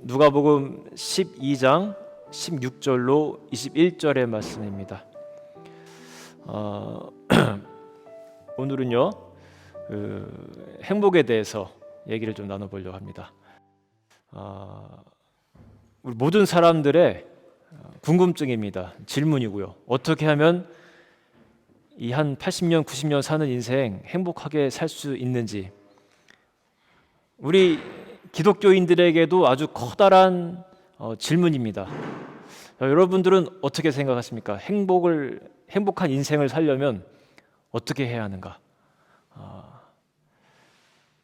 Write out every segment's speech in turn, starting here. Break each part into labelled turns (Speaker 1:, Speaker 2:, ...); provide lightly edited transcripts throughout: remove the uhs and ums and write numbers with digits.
Speaker 1: 누가복음 12장 16절로 21절의 말씀입니다. 오늘은요 행복에 대해서 얘기를 좀 나눠보려고 합니다. 우리 모든 사람들의 궁금증입니다. 질문이고요. 어떻게 하면 이 한 80년, 90년 사는 인생 행복하게 살 수 있는지, 우리 기독교인들에게도 아주 커다란 질문입니다. 여러분들은 어떻게 생각하십니까? 행복한 인생을 살려면 어떻게 해야 하는가?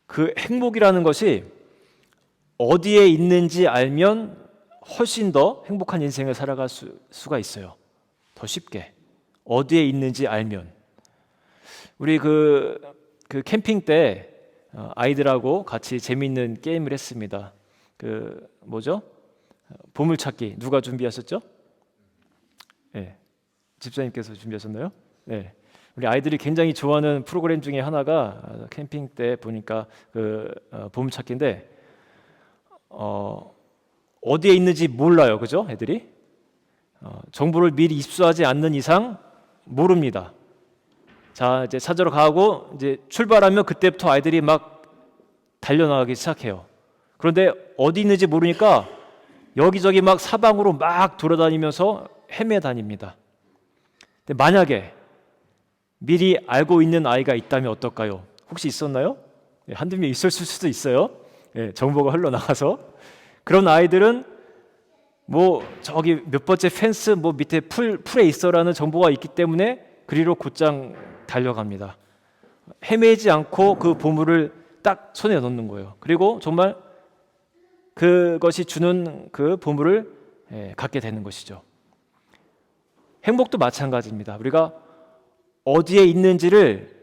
Speaker 1: 그 행복이라는 것이 어디에 있는지 알면 훨씬 더 행복한 인생을 살아갈 수가 있어요. 더 쉽게 어디에 있는지 알면. 우리 그 캠핑 때 아이들하고 같이 재미있는 게임을 했습니다. 뭐죠? 보물찾기. 누가 준비하셨죠? 네, 집사님께서 준비하셨나요? 네. 우리 아이들이 굉장히 좋아하는 프로그램 중에 하나가 캠핑 때 보니까 보물찾기인데 어디에 있는지 몰라요, 그죠? 애들이 정보를 미리 입수하지 않는 이상 모릅니다. 자, 이제 찾으러 가고 이제 출발하면 그때부터 아이들이 막 달려나가기 시작해요. 그런데 어디 있는지 모르니까 여기저기 막 사방으로 막 돌아다니면서 헤매다닙니다. 근데 만약에 미리 알고 있는 아이가 있다면 어떨까요? 혹시 있었나요? 네, 한두 명 있었을 수도 있어요. 네, 정보가 흘러나가서. 그런 아이들은 뭐 저기 몇 번째 펜스 뭐 밑에 풀에 있어라는 정보가 있기 때문에 그리로 곧장 달려갑니다. 헤매지 않고 그 보물을 딱 손에 넣는 거예요. 그리고 정말 그것이 주는 그 보물을 갖게 되는 것이죠. 행복도 마찬가지입니다. 우리가 어디에 있는지를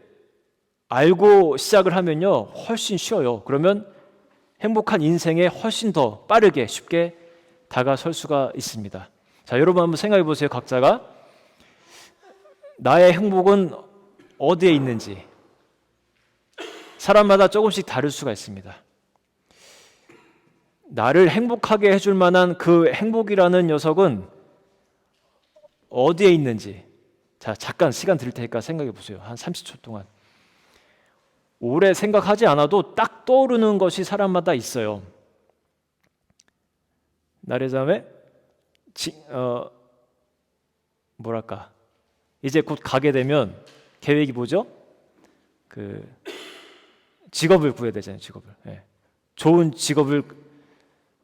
Speaker 1: 알고 시작을 하면요 훨씬 쉬워요. 그러면 행복한 인생에 훨씬 더 빠르게 쉽게 다가설 수가 있습니다. 자, 여러분 한번 생각해 보세요. 각자가 나의 행복은 어디에 있는지. 사람마다 조금씩 다를 수가 있습니다. 나를 행복하게 해줄 만한 그 행복이라는 녀석은 어디에 있는지. 자, 잠깐 시간 드릴 테니까 생각해 보세요. 한 30초 동안. 오래 생각하지 않아도 딱 떠오르는 것이 사람마다 있어요. 나래자매 뭐랄까, 이제 곧 가게 되면 계획이 뭐죠? 직업을 구해야 되잖아요. 직업을. 좋은 직업을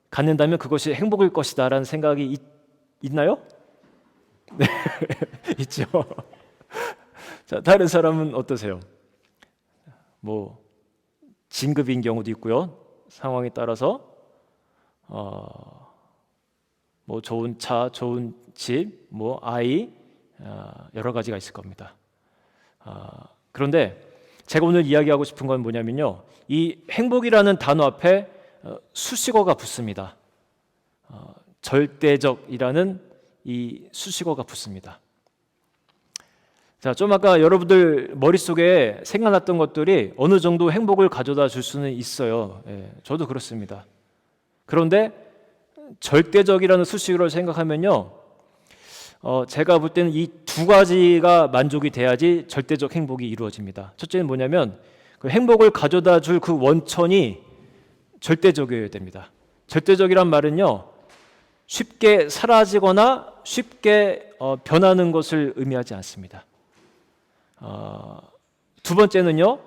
Speaker 1: 갖는다면 그것이 행복일 것이다라는 생각이 있나요? 네, 있죠. 자, 다른 사람은 어떠세요? 뭐 진급인 경우도 있고요. 상황에 따라서 뭐 좋은 차, 좋은 집, 뭐 아이, 여러 가지가 있을 겁니다. 그런데 제가 오늘 이야기하고 싶은 건 뭐냐면요, 이 행복이라는 단어 앞에 수식어가 붙습니다. 절대적이라는 이 수식어가 붙습니다. 자, 좀 아까 여러분들 머릿속에 생각났던 것들이 어느 정도 행복을 가져다 줄 수는 있어요. 저도 그렇습니다. 그런데 절대적이라는 수식어를 생각하면요, 제가 볼 때는 이 두 가지가 만족이 돼야지 절대적 행복이 이루어집니다. 첫째는 뭐냐면 그 행복을 가져다 줄 그 원천이 절대적이어야 됩니다. 절대적이란 말은요, 쉽게 사라지거나 쉽게 변하는 것을 의미하지 않습니다. 두 번째는요,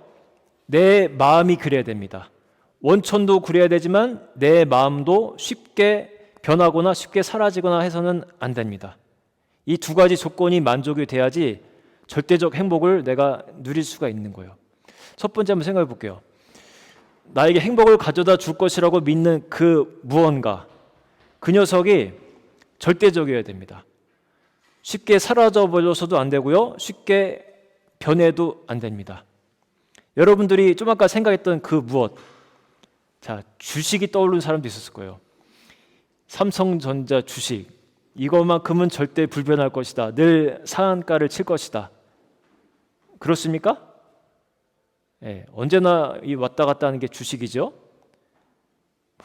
Speaker 1: 내 마음이 그래야 됩니다. 원천도 그래야 되지만 내 마음도 쉽게 변하거나 쉽게 사라지거나 해서는 안 됩니다. 이 두 가지 조건이 만족이 돼야지 절대적 행복을 내가 누릴 수가 있는 거예요. 첫 번째 한번 생각해 볼게요. 나에게 행복을 가져다 줄 것이라고 믿는 그 무언가, 그 녀석이 절대적이어야 됩니다. 쉽게 사라져 버려서도 안 되고요, 쉽게 변해도 안 됩니다. 여러분들이 좀 아까 생각했던 그 무엇, 자, 주식이 떠오르는 사람도 있었을 거예요. 삼성전자 주식, 이것만큼은 절대 불변할 것이다. 늘 상한가를 칠 것이다. 그렇습니까? 언제나 이 왔다 갔다 하는 게 주식이죠.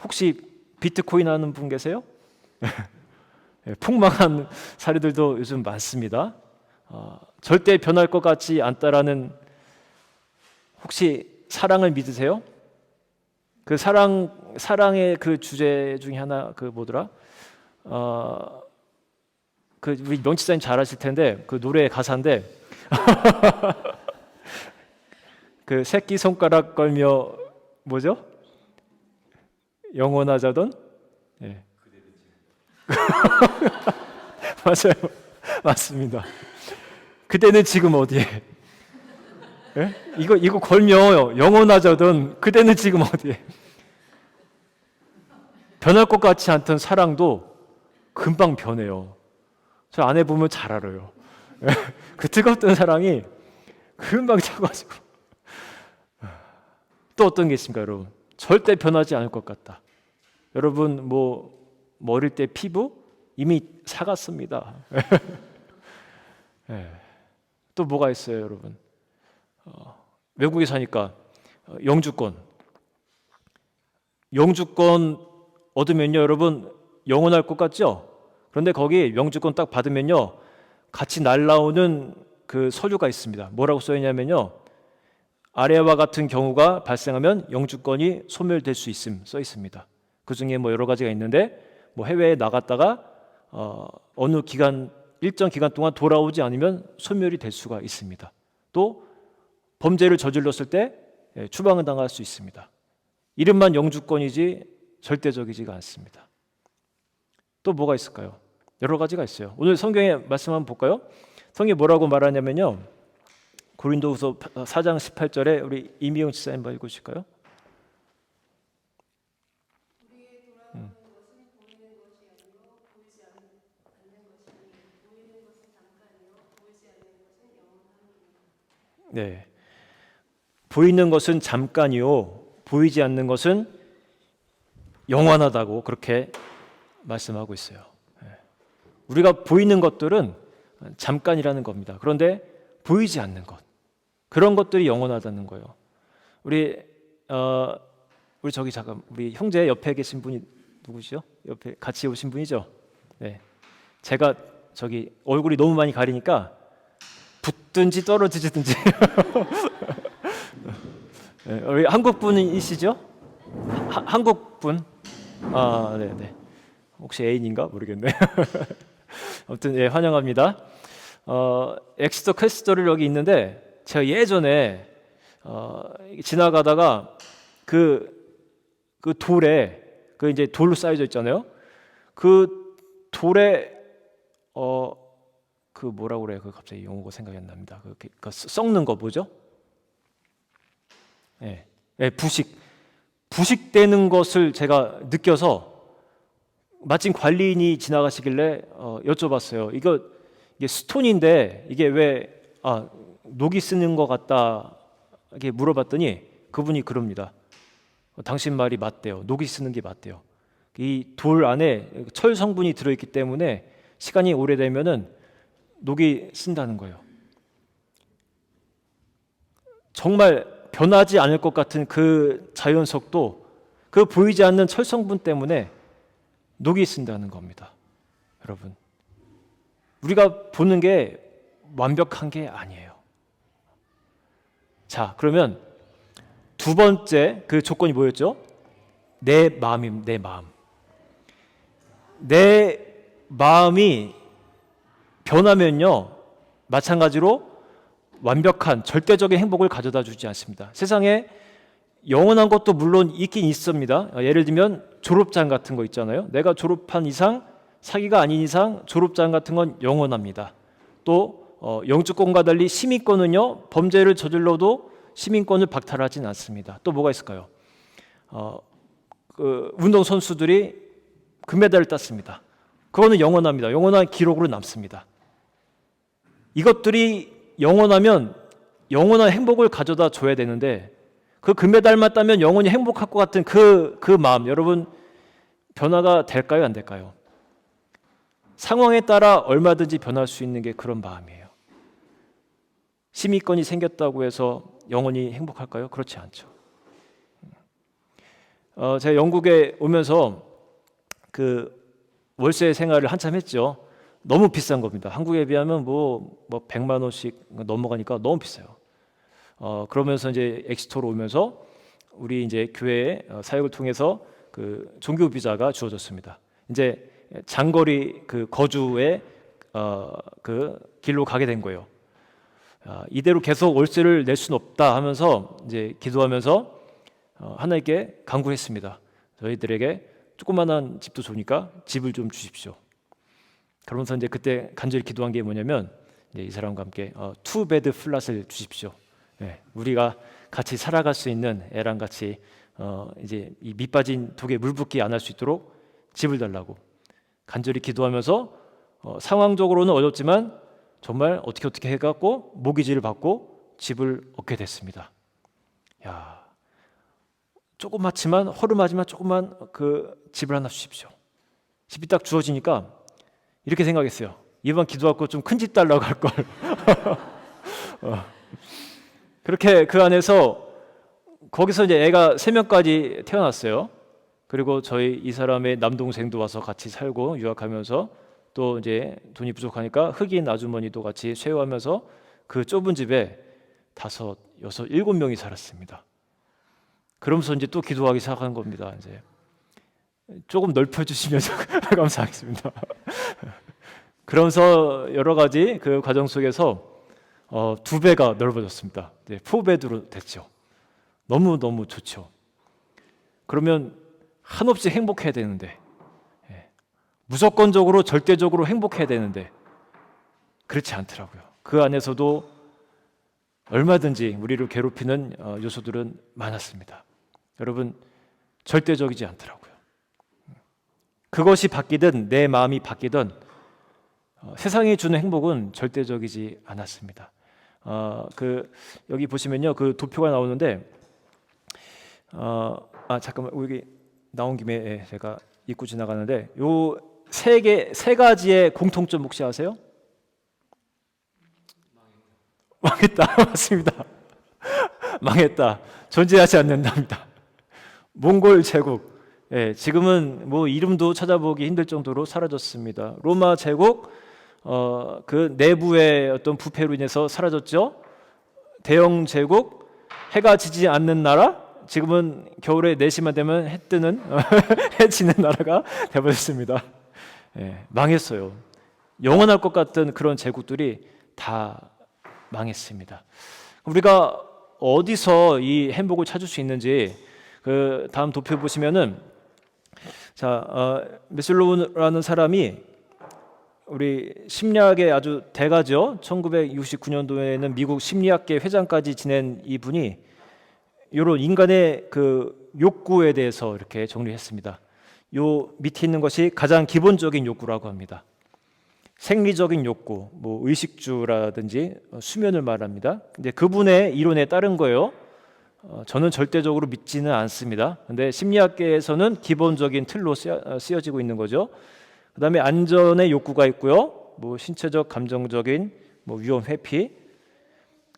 Speaker 1: 혹시 비트코인 하는 분 계세요? 폭망한 사례들도 요즘 많습니다. 절대 변할 것 같지 않다라는, 혹시 사랑을 믿으세요? 그 사랑의 그 주제 중에 하나 그 뭐더라? 그 우리 명치사님 잘 아실 텐데 그 노래의 가사인데 그 새끼 손가락 걸며 뭐죠? 영원하자던? 예. 맞아요. 맞습니다. 그대는 지금 어디에? 예? 이거 걸며 영원하자던 그대는 지금 어디에? 변할 것 같지 않던 사랑도 금방 변해요. 저 아내 보면 잘 알아요. 그 뜨겁던 사랑이 금방 차가지고. 또 어떤 게 있습니까, 여러분? 절대 변하지 않을 것 같다. 여러분 뭐 어릴 때 피부 이미 사갔습니다. 네. 또 뭐가 있어요, 여러분? 외국에 사니까 영주권 얻으면요, 여러분 영원할 것 같죠? 그런데 거기 영주권 딱 받으면요, 같이 날라오는 그 서류가 있습니다. 뭐라고 써 있냐면요, 아래와 같은 경우가 발생하면 영주권이 소멸될 수 있음 써 있습니다. 그 중에 뭐 여러 가지가 있는데, 뭐 해외에 나갔다가 어느 일정 기간 동안 돌아오지 않으면 소멸이 될 수가 있습니다. 또 범죄를 저질렀을 때 추방을 당할 수 있습니다. 이름만 영주권이지 절대적이지가 않습니다. 또 뭐가 있을까요? 여러 가지가 있어요. 오늘 성경의 말씀 한번 볼까요? 성경이 뭐라고 말하냐면요, 고린도후서 4장 18절에 우리 이미영 지사님 한번 읽으실까요? 네, 보이는 것은 잠깐이요 보이지 않는 것은 영원하다고 그렇게 말씀하고 있어요. 우리가 보이는 것들은 잠깐이라는 겁니다. 그런데 보이지 않는 것, 그런 것들이 영원하다는 거예요. 우리 저기 잠깐 우리 형제 옆에 계신 분이 누구시죠? 옆에 같이 오신 분이죠? 네, 제가 저기 얼굴이 너무 많이 가리니까 붙든지 떨어지든지. 네, 우리 한국 분이시죠? 한국 분? 아, 네. 혹시 애인인가 모르겠네. 아무튼 예, 환영합니다. 엑스터 캐스터를 여기 있는데, 제가 예전에 지나가다가 그 돌에 그 이제 돌로 쌓여져 있잖아요. 그 돌에 그 뭐라고 그래요? 그 갑자기 용어가 생각이 안 납니다. 그 썩는 거 뭐죠? 예, 부식되는 것을 제가 느껴서 마침 관리인이 지나가시길래 여쭤봤어요. 이게 스톤인데 이게 왜 녹이 쓰는 것 같다 이렇게 물어봤더니 그분이 그럽니다. 당신 말이 맞대요. 녹이 쓰는 게 맞대요. 이 돌 안에 철 성분이 들어있기 때문에 시간이 오래되면은 녹이 쓴다는 거예요. 정말 변하지 않을 것 같은 그 자연석도 그 보이지 않는 철 성분 때문에 녹이 쓴다는 겁니다. 여러분, 우리가 보는 게 완벽한 게 아니에요. 자, 그러면 두 번째 그 조건이 뭐였죠? 내 마음임, 내 마음. 내 마음이 변하면요, 마찬가지로 완벽한 절대적인 행복을 가져다 주지 않습니다. 세상에 영원한 것도 물론 있긴 있습니다. 예를 들면 졸업장 같은 거 있잖아요. 내가 졸업한 이상, 사기가 아닌 이상 졸업장 같은 건 영원합니다. 또 영주권과 달리 시민권은요, 범죄를 저질러도 시민권을 박탈하진 않습니다. 또 뭐가 있을까요? 그 운동 선수들이 금메달을 땄습니다. 그거는 영원합니다. 영원한 기록으로 남습니다. 이것들이 영원하면 영원한 행복을 가져다 줘야 되는데, 그 금메달만 따면 영원히 행복할 것 같은 그 마음, 여러분 변화가 될까요, 안 될까요? 상황에 따라 얼마든지 변할 수 있는 게 그런 마음이에요. 시민권이 생겼다고 해서 영원히 행복할까요? 그렇지 않죠. 제가 영국에 오면서 그 월세 생활을 한참 했죠. 너무 비싼 겁니다. 한국에 비하면 뭐 100만 원씩 넘어가니까 너무 비싸요. 그러면서 이제 엑시터로 오면서 우리 이제 교회 사역을 통해서 그 종교 비자가 주어졌습니다. 이제 장거리 그 거주의 그 길로 가게 된 거예요. 이대로 계속 월세를 낼 수는 없다 하면서 이제 기도하면서 하나님께 간구했습니다. 저희들에게 조그만한 집도 좋으니까 집을 좀 주십시오. 그러면서 이제 그때 간절히 기도한 게 뭐냐면 이제 이 사람과 함께 투베드 플랫을 주십시오. 네, 우리가 같이 살아갈 수 있는 애랑 같이 이제 이 밑빠진 독에 물 붓기 안 할 수 있도록 집을 달라고 간절히 기도하면서 상황적으로는 어렵지만 정말 어떻게 해갖고 모기지를 받고 집을 얻게 됐습니다. 야, 조그맣지만 허름하지만 조그만 그 집을 하나 주십시오. 집이 딱 주어지니까 이렇게 생각했어요. 이번 기도하고 좀 큰 집 달라고 할 걸. 그렇게 그 안에서 거기서 이제 애가 3명까지 태어났어요. 그리고 저희 이 사람의 남동생도 와서 같이 살고 유학하면서 또 이제 돈이 부족하니까 흑인 아주머니도 같이 쉐어하면서 그 좁은 집에 5, 6, 7명이 살았습니다. 그러면서 이제 또 기도하기 시작한 겁니다. 이제 조금 넓혀주시면서 감사하겠습니다. 그러면서 여러 가지 그 과정 속에서 2배가 넓어졌습니다. 네, 4배드로 됐죠. 너무 좋죠. 그러면 한없이 행복해야 되는데, 무조건적으로 절대적으로 행복해야 되는데 그렇지 않더라고요. 그 안에서도 얼마든지 우리를 괴롭히는 요소들은 많았습니다. 여러분, 절대적이지 않더라고요. 그것이 바뀌든 내 마음이 바뀌든 세상이 주는 행복은 절대적이지 않았습니다. 그 여기 보시면요, 그 도표가 나오는데 잠깐만, 여기 나온 김에 제가 읽고 지나가는데 요 세 가지의 공통점 혹시 아세요? 망했다. 맞습니다. 망했다. 존재하지 않는답니다. 몽골 제국. 지금은 뭐 이름도 찾아보기 힘들 정도로 사라졌습니다. 로마 제국 그 내부의 어떤 부패로 인해서 사라졌죠. 대영 제국, 해가 지지 않는 나라, 지금은 겨울에 4시만 되면 해 뜨는 해 지는 나라가 되어버렸습니다. 망했어요. 영원할 것 같은 그런 제국들이 다 망했습니다. 우리가 어디서 이 행복을 찾을 수 있는지 그 다음 도표 보시면은 메슬로우라는 사람이 우리 심리학의 아주 대가죠. 1969년도에는 미국 심리학계 회장까지 지낸 이분이 이런 인간의 그 욕구에 대해서 이렇게 정리했습니다. 요 밑에 있는 것이 가장 기본적인 욕구라고 합니다. 생리적인 욕구, 뭐 의식주라든지 수면을 말합니다. 근데 그분의 이론에 따른 거예요. 저는 절대적으로 믿지는 않습니다. 근데 심리학계에서는 기본적인 틀로 쓰여지고 있는 거죠. 그다음에 안전의 욕구가 있고요. 뭐 신체적, 감정적인 뭐 위험 회피.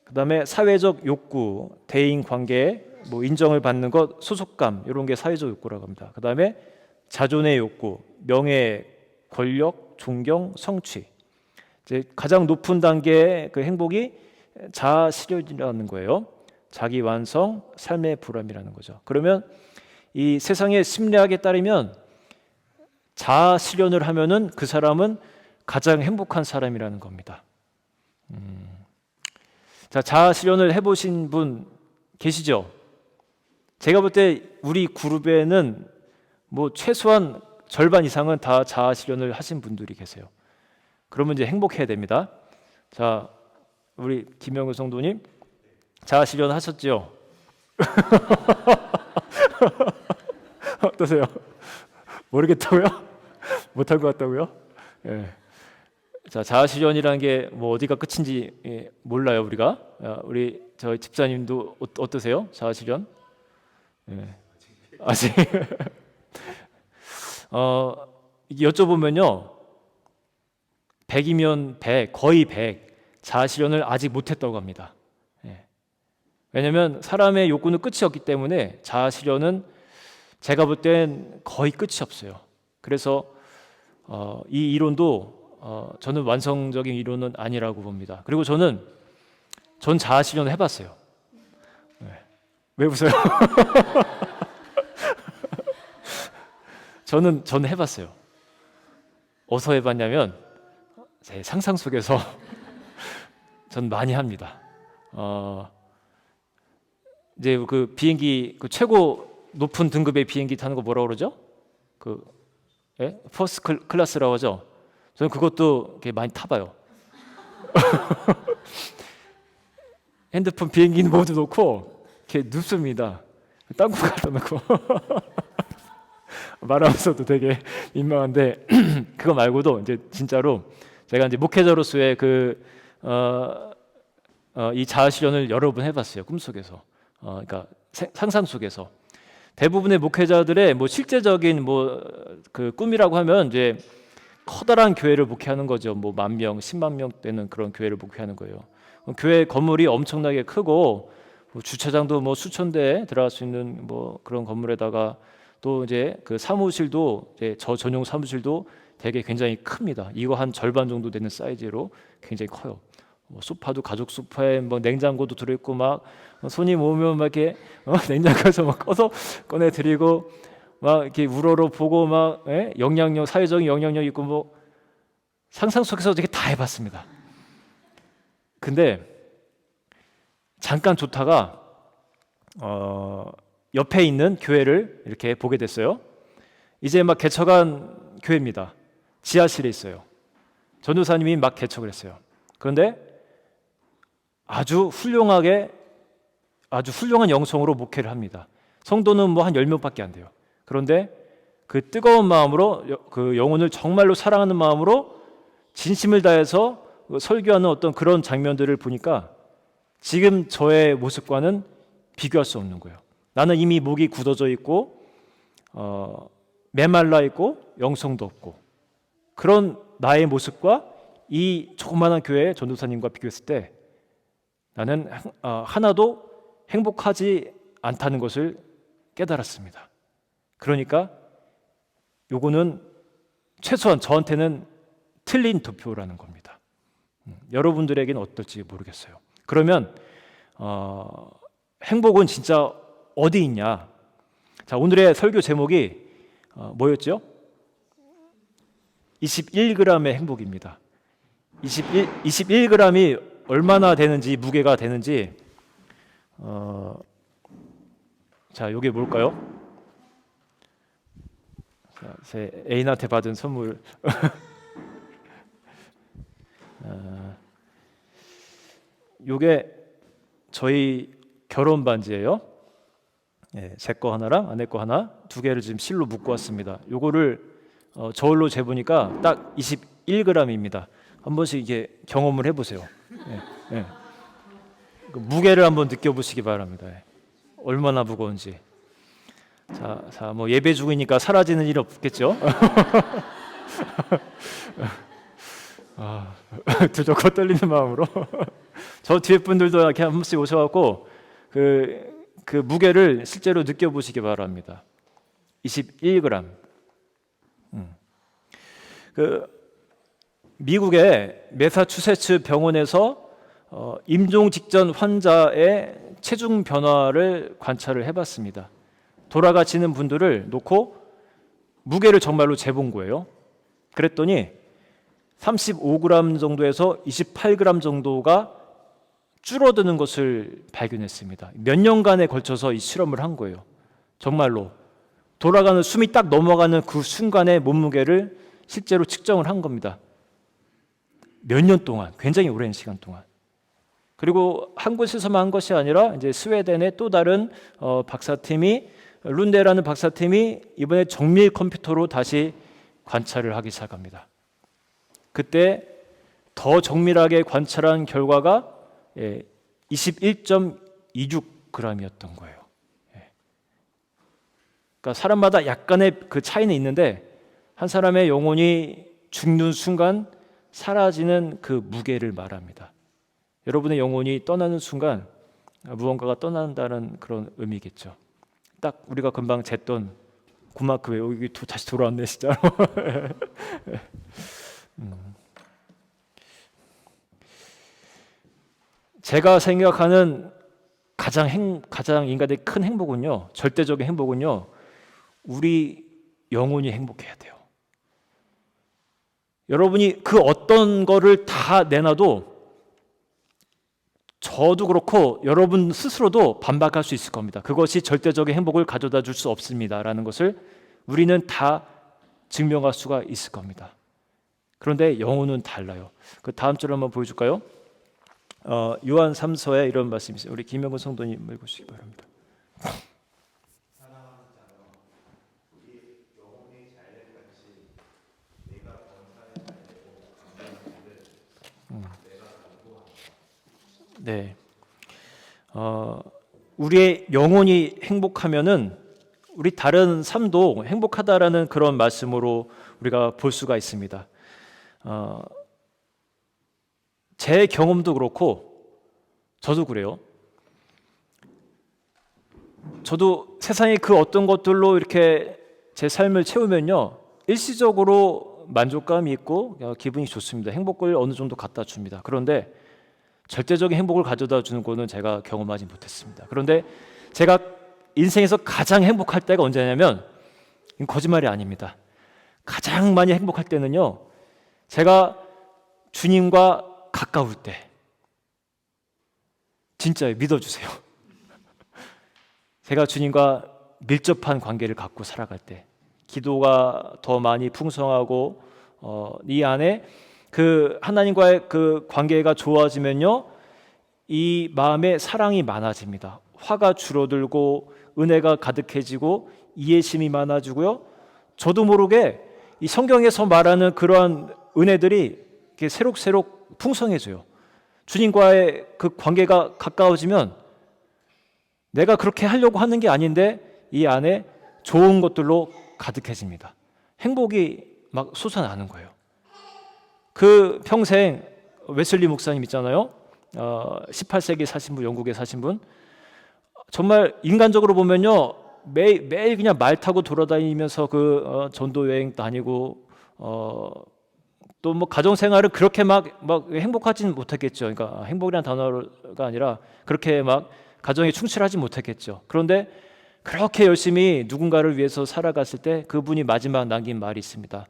Speaker 1: 그다음에 사회적 욕구, 대인 관계, 뭐 인정을 받는 것, 소속감 이런 게 사회적 욕구라고 합니다. 그다음에 자존의 욕구, 명예, 권력, 존경, 성취. 이제 가장 높은 단계의 그 행복이 자아 실현이라는 거예요. 자기 완성, 삶의 보람이라는 거죠. 그러면 이 세상의 심리학에 따르면 자아 실현을 하면은 그 사람은 가장 행복한 사람이라는 겁니다. 자, 자아 실현을 해보신 분 계시죠? 제가 볼 때 우리 그룹에는 뭐 최소한 절반 이상은 다 자아 실현을 하신 분들이 계세요. 그러면 이제 행복해야 됩니다. 자, 우리 김영우 성도님 자아 실현 하셨죠? 어떠세요? 모르겠다고요? 못할 것 같다고요? 자, 자아 실현이라는 게 뭐 어디가 끝인지 몰라요 우리가. 우리 저희 집사님도 어떠세요? 자아 실현? 아직 여쭤보면요, 100이면 100, 거의 100 자아 실현을 아직 못했다고 합니다. 왜냐하면 사람의 욕구는 끝이 없기 때문에 자아 실현은 제가 볼 땐 거의 끝이 없어요. 그래서 이 이론도 저는 완성적인 이론은 아니라고 봅니다. 그리고 전 자아 실현을 해봤어요. 네. 왜 웃어요? 저는 해봤어요. 어디서 해봤냐면 제 상상 속에서 전 많이 합니다. 이제 그 비행기 그 최고 높은 등급의 비행기 타는 거 뭐라 그러죠? 그 퍼스트 클래스라고 하죠. 저는 그것도 이렇게 많이 타봐요. 핸드폰 비행기 모드 놓고 이렇게 눕습니다. 땅콩 갖다 놓고 말하면서도 되게 민망한데 그거 말고도 이제 진짜로 제가 이제 목회자로서의 이 자아 실현을 여러 번 해봤어요. 꿈속에서, 그러니까 상상 속에서. 대부분의 목회자들의 뭐 실제적인 그 꿈이라고 하면 이제 커다란 교회를 목회하는 거죠. 뭐 10,000명, 10만 명 되는 그런 교회를 목회하는 거예요. 교회 건물이 엄청나게 크고 뭐 주차장도 뭐 수천 대 들어갈 수 있는 뭐 그런 건물에다가 또 이제 그 사무실도 이제 저 전용 사무실도 되게 굉장히 큽니다. 이거 한 절반 정도 되는 사이즈로 굉장히 커요. 뭐 소파도 가죽 소파에 뭐 냉장고도 들어있고 막 손님 오면 막 이렇게 냉장고에서 막 꺼서 꺼내 드리고 막 이렇게 우러러 보고 막 영향력 사회적인 영향력 있고 뭐 상상 속에서 되게 다 해봤습니다. 근데 잠깐 좋다가 옆에 있는 교회를 이렇게 보게 됐어요. 이제 막 개척한 교회입니다. 지하실에 있어요. 전도사님이 막 개척을 했어요. 그런데 아주 훌륭한 영성으로 목회를 합니다. 성도는 뭐 한 10명밖에 안 돼요. 그런데 그 뜨거운 마음으로 그 영혼을 정말로 사랑하는 마음으로 진심을 다해서 설교하는 어떤 그런 장면들을 보니까 지금 저의 모습과는 비교할 수 없는 거예요. 나는 이미 목이 굳어져 있고 메말라 있고 영성도 없고 그런 나의 모습과 이 조그마한 교회 전도사님과 비교했을 때 나는 하나도 행복하지 않다는 것을 깨달았습니다. 그러니까 요거는 최소한 저한테는 틀린 투표라는 겁니다. 여러분들에게는 어떨지 모르겠어요. 그러면 행복은 진짜 어디 있냐? 자, 오늘의 설교 제목이 뭐였죠? 21g의 행복입니다. 21g이 얼마나 되는지, 무게가 되는지, 자, 이게 뭘까요? 자, 제 애인한테 받은 선물. 이게 저희 결혼 반지예요. 제 거 하나랑 아내 거 하나, 두 개를 지금 실로 묶고 왔습니다. 요거를 저울로 재보니까 딱 21g입니다. 한 번씩 이게 경험을 해보세요. 그 무게를 한번 느껴보시기 바랍니다. 얼마나 무거운지. 자, 뭐 예배 중이니까 사라지는 일 없겠죠? 두렵고 떨리는 마음으로 저 뒤에 분들도 이렇게 한 번씩 오셔갖고 그 무게를 실제로 느껴보시기 바랍니다. 21g. 그 미국의 매사추세츠 병원에서 임종 직전 환자의 체중 변화를 관찰을 해봤습니다. 돌아가시는 분들을 놓고 무게를 정말로 재본 거예요. 그랬더니 35g 정도에서 28g 정도가 줄어드는 것을 발견했습니다. 몇 년간에 걸쳐서 이 실험을 한 거예요. 정말로 돌아가는 숨이 딱 넘어가는 그 순간의 몸무게를 실제로 측정을 한 겁니다. 몇 년 동안, 굉장히 오랜 시간 동안. 그리고 한 곳에서만 한 것이 아니라 이제 스웨덴의 또 다른 박사팀이 룬데라는 박사팀이 이번에 정밀 컴퓨터로 다시 관찰을 하기 시작합니다. 그때 더 정밀하게 관찰한 결과가 21.26g이었던 거예요. 그러니까 사람마다 약간의 그 차이는 있는데 한 사람의 영혼이 죽는 순간 사라지는 그 무게를 말합니다. 여러분의 영혼이 떠나는 순간 무언가가 떠난다는 그런 의미겠죠. 딱 우리가 금방 쟀던 굿마크 왜 여기 다시 돌아왔네 진짜로. 제가 생각하는 가장 인간의 큰 행복은요, 절대적인 행복은요, 우리 영혼이 행복해야 돼요. 여러분이 그 어떤 거를 다 내놔도 저도 그렇고 여러분 스스로도 반박할 수 있을 겁니다. 그것이 절대적인 행복을 가져다 줄 수 없습니다라는 것을 우리는 다 증명할 수가 있을 겁니다. 그런데 영혼은 달라요. 그 다음 줄 한번 보여줄까요? 요한 3서에 이런 말씀이 있어요. 우리 김영근 성도님 읽으시기 바랍니다. 네, 우리의 영혼이 행복하면은 우리 다른 삶도 행복하다라는 그런 말씀으로 우리가 볼 수가 있습니다. 제 경험도 그렇고 저도 그래요. 저도 세상의 그 어떤 것들로 이렇게 제 삶을 채우면요, 일시적으로 만족감이 있고 기분이 좋습니다. 행복을 어느 정도 갖다 줍니다. 그런데 절대적인 행복을 가져다 주는 거는 제가 경험하지 못했습니다. 그런데 제가 인생에서 가장 행복할 때가 언제냐면, 이건 거짓말이 아닙니다. 가장 많이 행복할 때는요, 제가 주님과 가까울 때. 진짜요, 믿어주세요. 제가 주님과 밀접한 관계를 갖고 살아갈 때, 기도가 더 많이 풍성하고 이 안에 그 하나님과의 그 관계가 좋아지면요, 이 마음에 사랑이 많아집니다. 화가 줄어들고 은혜가 가득해지고 이해심이 많아지고요, 저도 모르게 이 성경에서 말하는 그러한 은혜들이 이렇게 새록새록 풍성해져요. 주님과의 그 관계가 가까워지면 내가 그렇게 하려고 하는 게 아닌데 이 안에 좋은 것들로 가득해집니다. 행복이 막 솟아나는 거예요. 그 평생 웨슬리 목사님 있잖아요. 18세기 사신 분, 영국에 사신 분. 정말 인간적으로 보면요, 매일 그냥 말 타고 돌아다니면서 전도 여행 다니고 또 뭐 가정 생활을 그렇게 막 행복하지는 못했겠죠. 그러니까 행복이라는 단어가 아니라 그렇게 막 가정에 충실하지 못했겠죠. 그런데 그렇게 열심히 누군가를 위해서 살아갔을 때 그분이 마지막 남긴 말이 있습니다.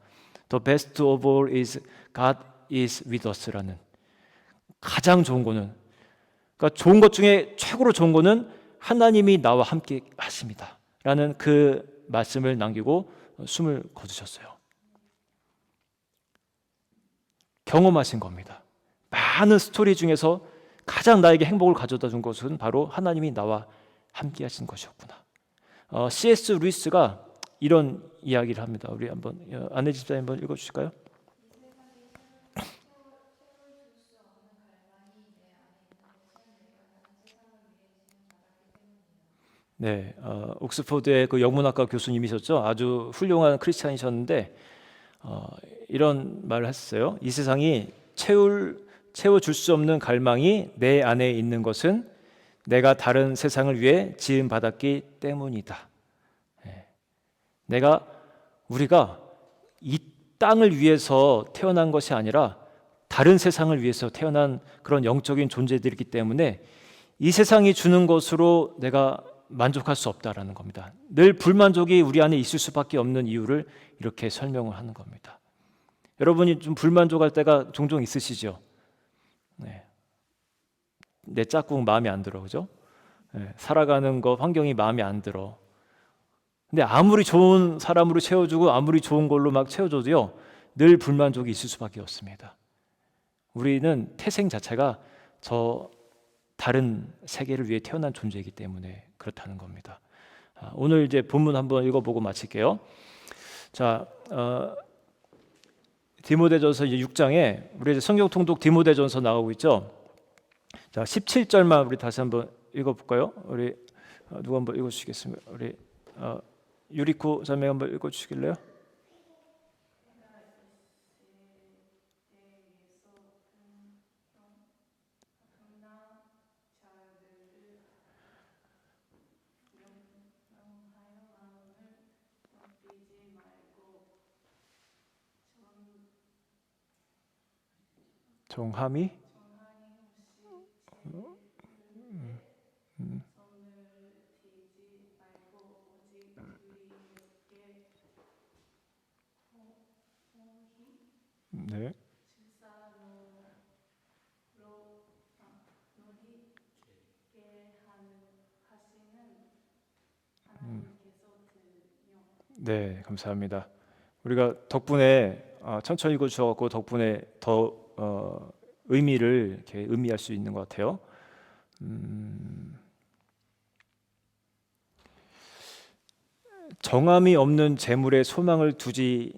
Speaker 1: The best of all is God is with us라는, 가장 좋은 거는, 그러니까 좋은 것 중에 최고로 좋은 거는 하나님이 나와 함께 하십니다 라는 그 말씀을 남기고 숨을 거두셨어요. 경험하신 겁니다. 많은 스토리 중에서 가장 나에게 행복을 가져다 준 것은 바로 하나님이 나와 함께 하신 것이었구나. C.S. 루이스가 이런 이야기를 합니다. 우리 한번 안내 집사님 한번 읽어주실까요? 네, 옥스퍼드의 그 영문학과 교수님이셨죠. 아주 훌륭한 크리스찬이셨는데 이런 말을 했어요. 이 세상이 채워줄 수 없는 갈망이 내 안에 있는 것은 내가 다른 세상을 위해 지음 받았기 때문이다. 우리가 이 땅을 위해서 태어난 것이 아니라 다른 세상을 위해서 태어난 그런 영적인 존재들이기 때문에 이 세상이 주는 것으로 내가 만족할 수 없다라는 겁니다. 늘 불만족이 우리 안에 있을 수밖에 없는 이유를 이렇게 설명을 하는 겁니다. 여러분이 좀 불만족할 때가 종종 있으시죠? 네. 내 짝꿍 마음에 안 들어, 그죠? 네. 살아가는 거 환경이 마음에 안 들어. 근데 아무리 좋은 사람으로 채워주고 아무리 좋은 걸로 막 채워줘도요, 늘 불만족이 있을 수밖에 없습니다. 우리는 태생 자체가 저 다른 세계를 위해 태어난 존재이기 때문에 그렇다는 겁니다. 오늘 이제 본문 한번 읽어보고 마칠게요. 자, 디모데전서 이제 6장에 우리 이제 성경 통독 디모데전서 나오고 있죠. 자, 17절만 우리 다시 한번 읽어볼까요? 우리 누가 한번 읽어주시겠습니까? 우리 유리코 자매 한번 읽어주시길래요? 정함이 네. 네, 감사합니다. 우리가 덕분에 천천히 읽어주셔서 덕분에 더 의미를 이렇게 의미할 수 있는 것 같아요. 정함이 없는 재물에 소망을 두지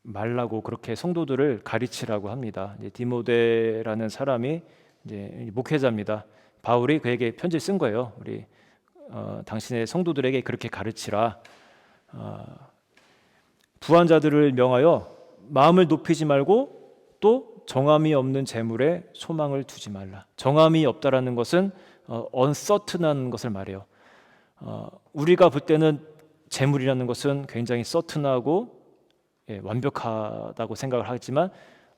Speaker 1: 말라고 그렇게 성도들을 가르치라고 합니다. 이제 디모데라는 사람이 이제 목회자입니다. 바울이 그에게 편지를 쓴 거예요. 우리 당신의 성도들에게 그렇게 가르치라. 부한 자들을 명하여 마음을 높이지 말고 또 정함이 없는 재물에 소망을 두지 말라. 정함이 없다라는 것은 uncertain한 것을 말해요. 우리가 볼 때는 재물이라는 것은 굉장히 certain하고 완벽하다고 생각을 하지만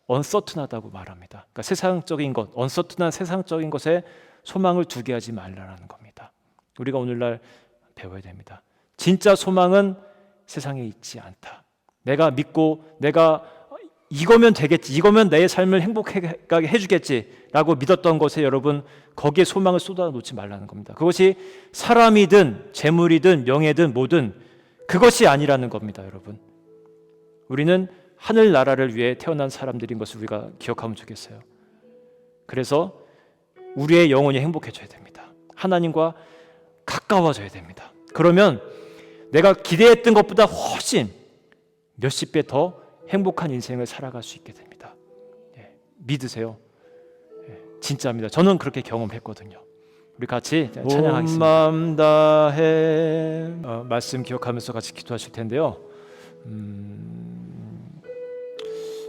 Speaker 1: uncertain하다고 말합니다. 그러니까 세상적인 것, uncertain한 세상적인 것에 소망을 두게 하지 말라라는 겁니다. 우리가 오늘날 배워야 됩니다. 진짜 소망은 세상에 있지 않다. 내가 믿고 내가 이거면 되겠지, 이거면 내 삶을 행복하게 해주겠지라고 믿었던 것에 여러분 거기에 소망을 쏟아놓지 말라는 겁니다. 그것이 사람이든 재물이든 명예든 뭐든 그것이 아니라는 겁니다. 여러분, 우리는 하늘나라를 위해 태어난 사람들인 것을 우리가 기억하면 좋겠어요. 그래서 우리의 영혼이 행복해져야 됩니다. 하나님과 가까워져야 됩니다. 그러면 내가 기대했던 것보다 훨씬 몇십 배 더 행복한 인생을 살아갈 수 있게 됩니다. 믿으세요. 진짜입니다. 저는 그렇게 경험했거든요. 우리 같이 찬양하겠습니다. 온 마음 다해 말씀 기억하면서 같이 기도하실 텐데요.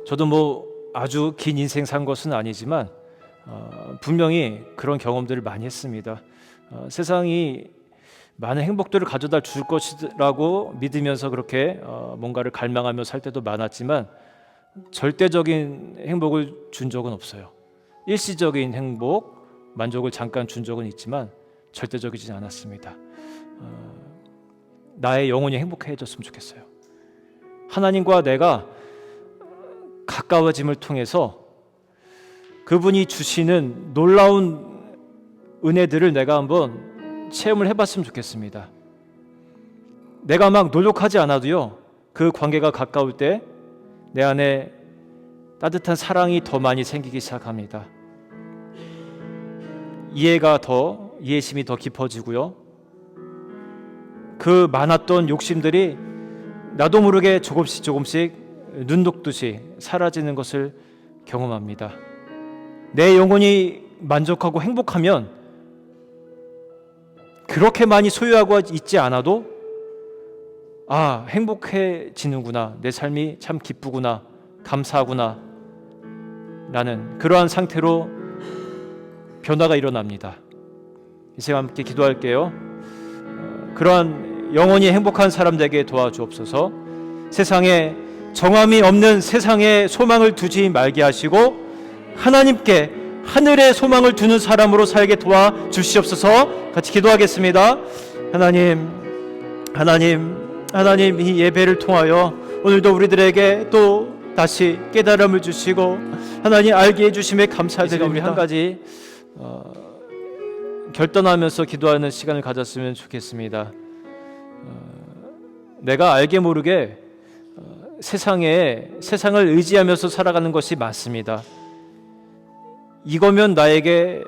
Speaker 1: 저도 뭐 아주 긴 인생 산 것은 아니지만 분명히 그런 경험들을 많이 했습니다. 세상이 많은 행복들을 가져다 줄 것이라고 믿으면서 그렇게 뭔가를 갈망하며 살 때도 많았지만 절대적인 행복을 준 적은 없어요. 일시적인 행복, 만족을 잠깐 준 적은 있지만 절대적이지 않았습니다. 나의 영혼이 행복해졌으면 좋겠어요. 하나님과 내가 가까워짐을 통해서 그분이 주시는 놀라운 은혜들을 내가 한번 체험을 해봤으면 좋겠습니다. 내가 막 노력하지 않아도요, 그 관계가 가까울 때 내 안에 따뜻한 사랑이 더 많이 생기기 시작합니다. 이해심이 더 깊어지고요, 그 많았던 욕심들이 나도 모르게 조금씩 눈 녹듯이 사라지는 것을 경험합니다. 내 영혼이 만족하고 행복하면 그렇게 많이 소유하고 있지 않아도 행복해지는구나, 내 삶이 참 기쁘구나, 감사하구나 라는 그러한 상태로 변화가 일어납니다. 이 시간 함께 기도할게요. 그러한 영원히 행복한 사람 되게 도와주옵소서. 세상에 정함이 없는 세상에 소망을 두지 말게 하시고 하나님께 하늘에 소망을 두는 사람으로 살게 도와주시옵소서. 같이 기도하겠습니다. 하나님 이 예배를 통하여 오늘도 우리들에게 또 다시 깨달음을 주시고 하나님 알게 해주심에 감사드립니다. 우리 한 가지 결단하면서 기도하는 시간을 가졌으면 좋겠습니다. 내가 알게 모르게 세상을 의지하면서 살아가는 것이 맞습니다. 이거면 나에게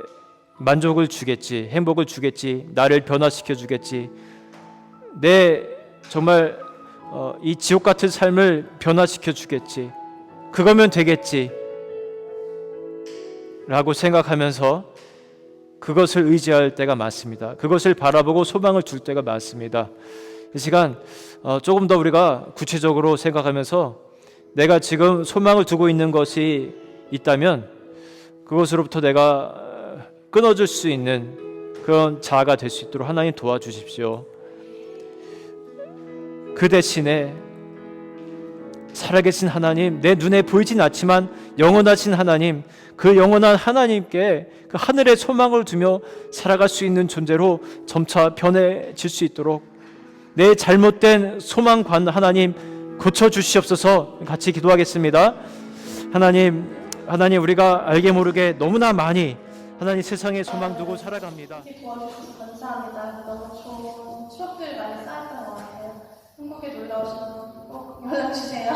Speaker 1: 만족을 주겠지, 행복을 주겠지, 나를 변화시켜 주겠지, 내 정말 이 지옥 같은 삶을 변화시켜 주겠지, 그거면 되겠지 라고 생각하면서 그것을 의지할 때가 많습니다. 그것을 바라보고 소망을 둘 때가 많습니다. 이 시간 조금 더 우리가 구체적으로 생각하면서 내가 지금 소망을 두고 있는 것이 있다면 그것으로부터 내가 끊어줄 수 있는 그런 자아가 될 수 있도록 하나님 도와주십시오. 그 대신에 살아계신 하나님, 내 눈에 보이진 않지만 영원하신 하나님, 그 영원한 하나님께 그 하늘의 소망을 두며 살아갈 수 있는 존재로 점차 변해질 수 있도록 내 잘못된 소망관 하나님 고쳐주시옵소서. 같이 기도하겠습니다. 하나님 우리가 알게 모르게 너무나 많이 하나님 세상에 소망 두고 살아갑니다.
Speaker 2: 이렇게 도와주셔서 감사합니다. 너무 좋은 추억들 많이 쌓았던 것 같아요. 한국에 놀러 오시면 꼭 연락 주세요.